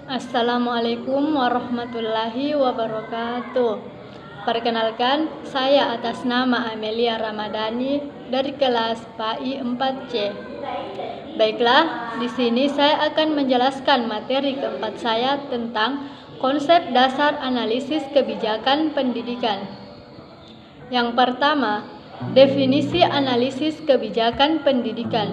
Assalamualaikum warahmatullahi wabarakatuh. Perkenalkan, saya atas nama Amelia Ramadhani dari kelas PAI 4C. Baiklah, di sini saya akan menjelaskan materi keempat saya tentang konsep dasar analisis kebijakan pendidikan. Yang pertama, definisi analisis kebijakan pendidikan.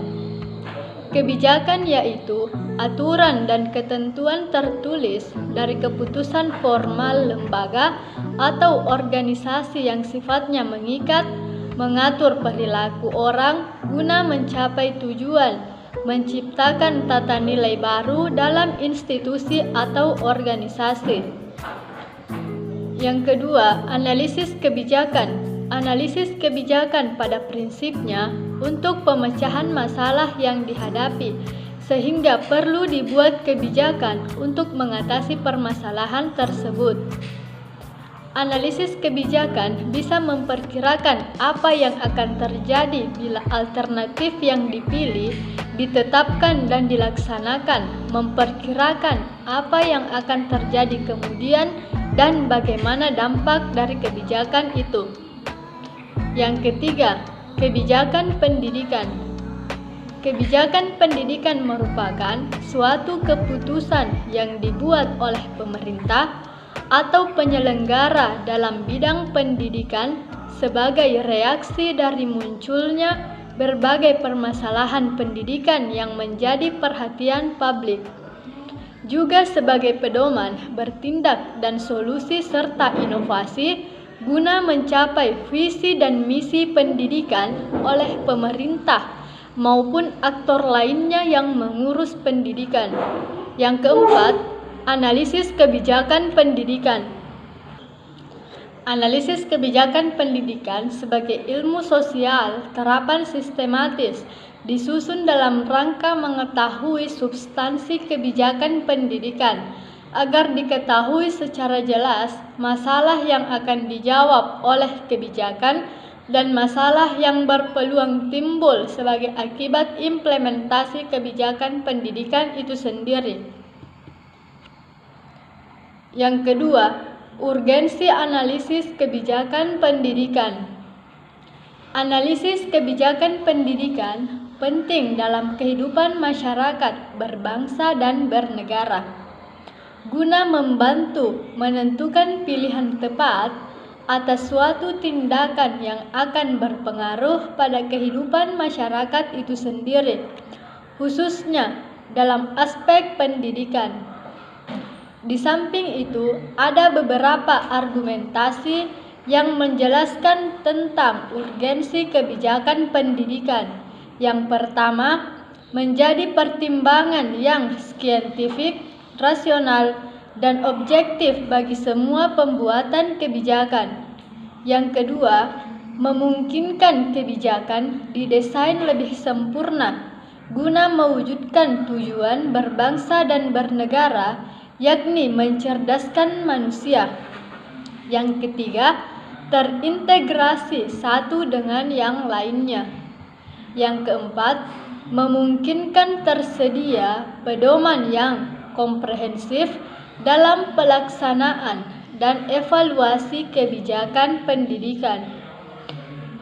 Kebijakan yaitu aturan dan ketentuan tertulis dari keputusan formal lembaga atau organisasi yang sifatnya mengikat, mengatur perilaku orang guna mencapai tujuan, menciptakan tata nilai baru dalam institusi atau organisasi. Yang kedua, analisis kebijakan. Analisis kebijakan pada prinsipnya untuk pemecahan masalah yang dihadapi, sehingga perlu dibuat kebijakan untuk mengatasi permasalahan tersebut. Analisis kebijakan bisa memperkirakan apa yang akan terjadi bila alternatif yang dipilih ditetapkan dan dilaksanakan, memperkirakan apa yang akan terjadi kemudian dan bagaimana dampak dari kebijakan itu. Yang ketiga, kebijakan pendidikan. Kebijakan pendidikan merupakan suatu keputusan yang dibuat oleh pemerintah atau penyelenggara dalam bidang pendidikan sebagai reaksi dari munculnya berbagai permasalahan pendidikan yang menjadi perhatian publik. Juga sebagai pedoman bertindak dan solusi serta inovasi guna mencapai visi dan misi pendidikan oleh pemerintah maupun aktor lainnya yang mengurus pendidikan. Yang keempat, analisis kebijakan pendidikan. Analisis kebijakan pendidikan sebagai ilmu sosial terapan sistematis disusun dalam rangka mengetahui substansi kebijakan pendidikan agar diketahui secara jelas masalah yang akan dijawab oleh kebijakan dan masalah yang berpeluang timbul sebagai akibat implementasi kebijakan pendidikan itu sendiri. Yang kedua, urgensi analisis kebijakan pendidikan. Analisis kebijakan pendidikan penting dalam kehidupan masyarakat berbangsa dan bernegara, guna membantu menentukan pilihan tepat atas suatu tindakan yang akan berpengaruh pada kehidupan masyarakat itu sendiri, khususnya dalam aspek pendidikan. Di samping itu, ada beberapa argumentasi yang menjelaskan tentang urgensi kebijakan pendidikan. Yang pertama, menjadi pertimbangan yang saintifik, rasional, dan objektif bagi semua pembuatan kebijakan. Yang kedua, memungkinkan kebijakan didesain lebih sempurna guna mewujudkan tujuan berbangsa dan bernegara, yakni mencerdaskan manusia. Yang ketiga, terintegrasi satu dengan yang lainnya. Yang keempat, memungkinkan tersedia pedoman yang komprehensif dalam pelaksanaan dan evaluasi kebijakan pendidikan.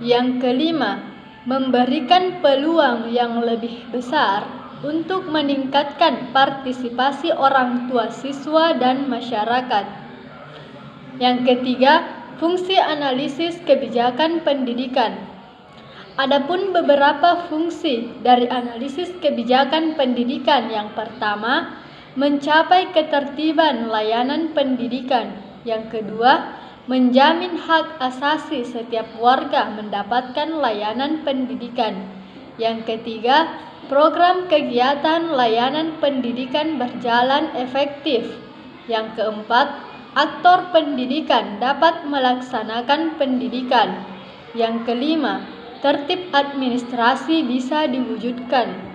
Yang kelima, memberikan peluang yang lebih besar untuk meningkatkan partisipasi orang tua siswa dan masyarakat. Yang ketiga, fungsi analisis kebijakan pendidikan. Adapun beberapa fungsi dari analisis kebijakan pendidikan. Yang pertama, mencapai ketertiban layanan pendidikan. Yang kedua, menjamin hak asasi setiap warga mendapatkan layanan pendidikan. Yang ketiga, program kegiatan layanan pendidikan berjalan efektif. Yang keempat, aktor pendidikan dapat melaksanakan pendidikan. Yang kelima, tertib administrasi bisa diwujudkan.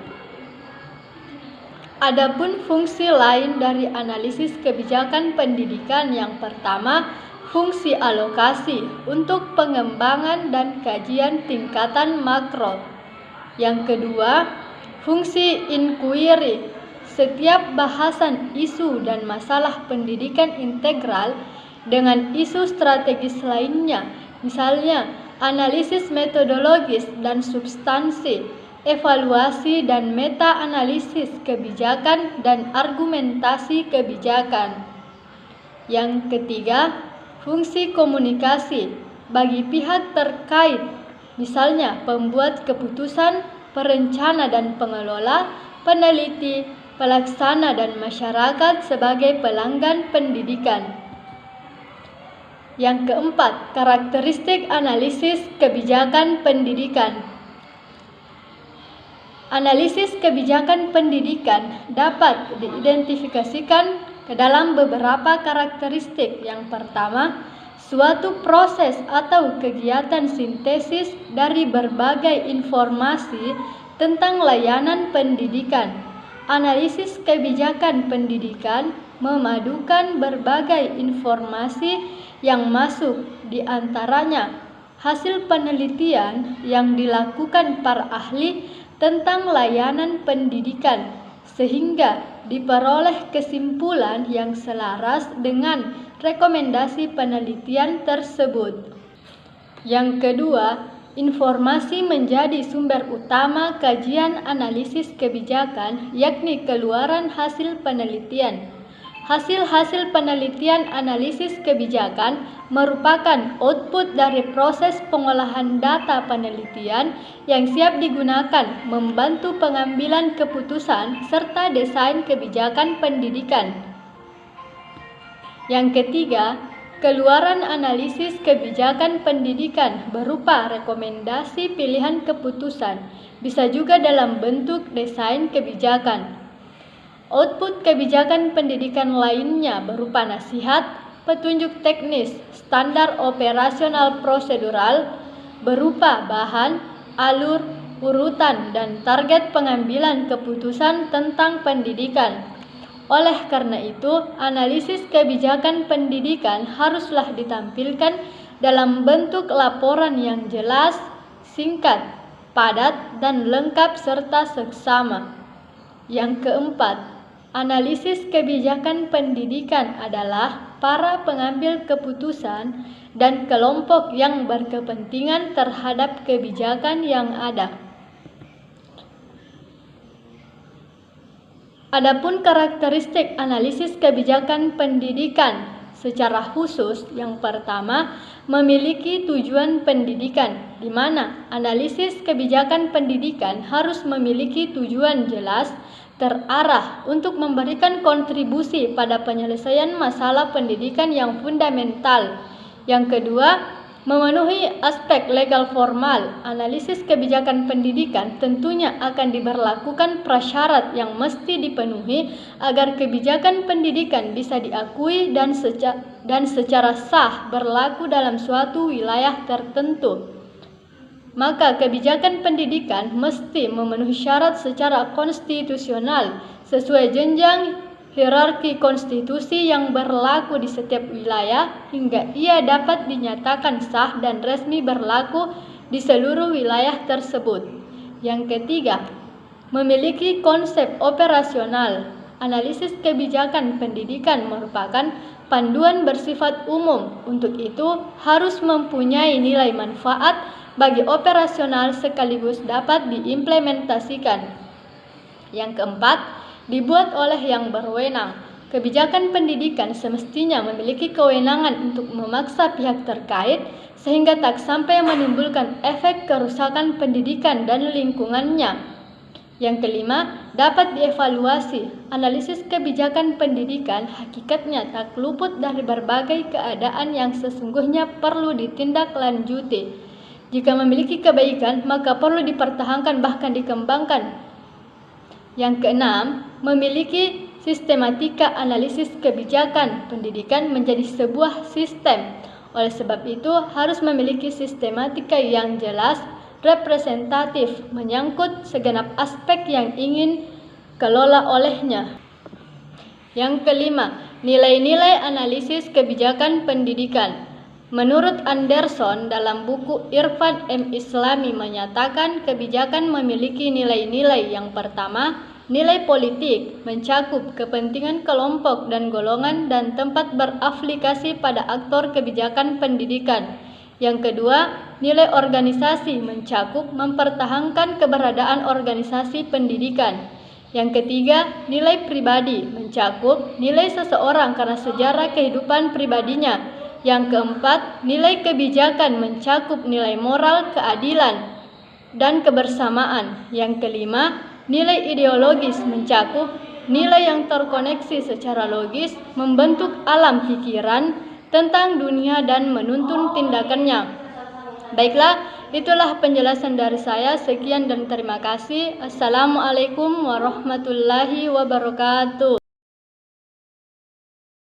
Adapun fungsi lain dari analisis kebijakan pendidikan. Yang pertama, fungsi alokasi untuk pengembangan dan kajian tingkatan makro. Yang kedua, fungsi inquiry setiap bahasan isu dan masalah pendidikan integral dengan isu strategis lainnya, misalnya analisis metodologis dan substansi, evaluasi dan meta-analisis kebijakan dan argumentasi kebijakan. Yang ketiga, fungsi komunikasi bagi pihak terkait, misalnya pembuat keputusan, perencana dan pengelola, peneliti, pelaksana dan masyarakat sebagai pelanggan pendidikan. Yang keempat, karakteristik analisis kebijakan pendidikan. Analisis kebijakan pendidikan dapat diidentifikasikan ke dalam beberapa karakteristik. Yang pertama, suatu proses atau kegiatan sintesis dari berbagai informasi tentang layanan pendidikan. Analisis kebijakan pendidikan memadukan berbagai informasi yang masuk, di antaranya hasil penelitian yang dilakukan para ahli tentang layanan pendidikan, sehingga diperoleh kesimpulan yang selaras dengan rekomendasi penelitian tersebut. Yang kedua, informasi menjadi sumber utama kajian analisis kebijakan, yakni keluaran hasil penelitian. Hasil-hasil penelitian analisis kebijakan merupakan output dari proses pengolahan data penelitian yang siap digunakan membantu pengambilan keputusan serta desain kebijakan pendidikan. Yang ketiga, keluaran analisis kebijakan pendidikan berupa rekomendasi pilihan keputusan, bisa juga dalam bentuk desain kebijakan. Output kebijakan pendidikan lainnya berupa nasihat, petunjuk teknis, standar operasional prosedural, berupa bahan, alur, urutan, dan target pengambilan keputusan tentang pendidikan. Oleh karena itu, analisis kebijakan pendidikan haruslah ditampilkan dalam bentuk laporan yang jelas, singkat, padat, dan lengkap serta seksama. Yang keempat, analisis kebijakan pendidikan adalah para pengambil keputusan dan kelompok yang berkepentingan terhadap kebijakan yang ada. Adapun karakteristik analisis kebijakan pendidikan secara khusus, yang pertama, memiliki tujuan pendidikan, di mana analisis kebijakan pendidikan harus memiliki tujuan jelas, terarah untuk memberikan kontribusi pada penyelesaian masalah pendidikan yang fundamental. Yang kedua, memenuhi aspek legal formal. Analisis kebijakan pendidikan tentunya akan diberlakukan prasyarat yang mesti dipenuhi agar kebijakan pendidikan bisa diakui dan secara sah berlaku dalam suatu wilayah tertentu. Maka kebijakan pendidikan mesti memenuhi syarat secara konstitusional sesuai jenjang hierarki konstitusi yang berlaku di setiap wilayah hingga ia dapat dinyatakan sah dan resmi berlaku di seluruh wilayah tersebut. Yang ketiga, memiliki konsep operasional. Analisis kebijakan pendidikan merupakan panduan bersifat umum. Untuk itu, harus mempunyai nilai manfaat bagi operasional sekaligus dapat diimplementasikan. Yang keempat, dibuat oleh yang berwenang. Kebijakan pendidikan semestinya memiliki kewenangan untuk memaksa pihak terkait sehingga tak sampai menimbulkan efek kerusakan pendidikan dan lingkungannya. Yang kelima, dapat dievaluasi. Analisis kebijakan pendidikan hakikatnya tak luput dari berbagai keadaan yang sesungguhnya perlu ditindaklanjuti. Jika memiliki kebaikan, maka perlu dipertahankan bahkan dikembangkan. Yang keenam, memiliki sistematika analisis kebijakan pendidikan menjadi sebuah sistem. Oleh sebab itu, harus memiliki sistematika yang jelas, representatif, menyangkut segenap aspek yang ingin kelola olehnya. Yang kelima, nilai-nilai analisis kebijakan pendidikan. Menurut Anderson dalam buku Irfan M. Islami menyatakan kebijakan memiliki nilai-nilai. Yang pertama, Nilai politik mencakup kepentingan kelompok dan golongan dan tempat beraplikasi pada aktor kebijakan pendidikan. Yang kedua, nilai organisasi mencakup mempertahankan keberadaan organisasi pendidikan. Yang ketiga, nilai pribadi mencakup nilai seseorang karena sejarah kehidupan pribadinya. Yang keempat, nilai kebijakan mencakup nilai moral, keadilan, dan kebersamaan. Yang kelima, nilai ideologis mencakup nilai yang terkoneksi secara logis, membentuk alam pikiran tentang dunia dan menuntun tindakannya. Baiklah, itulah penjelasan dari saya. Sekian dan terima kasih. Assalamualaikum warahmatullahi wabarakatuh.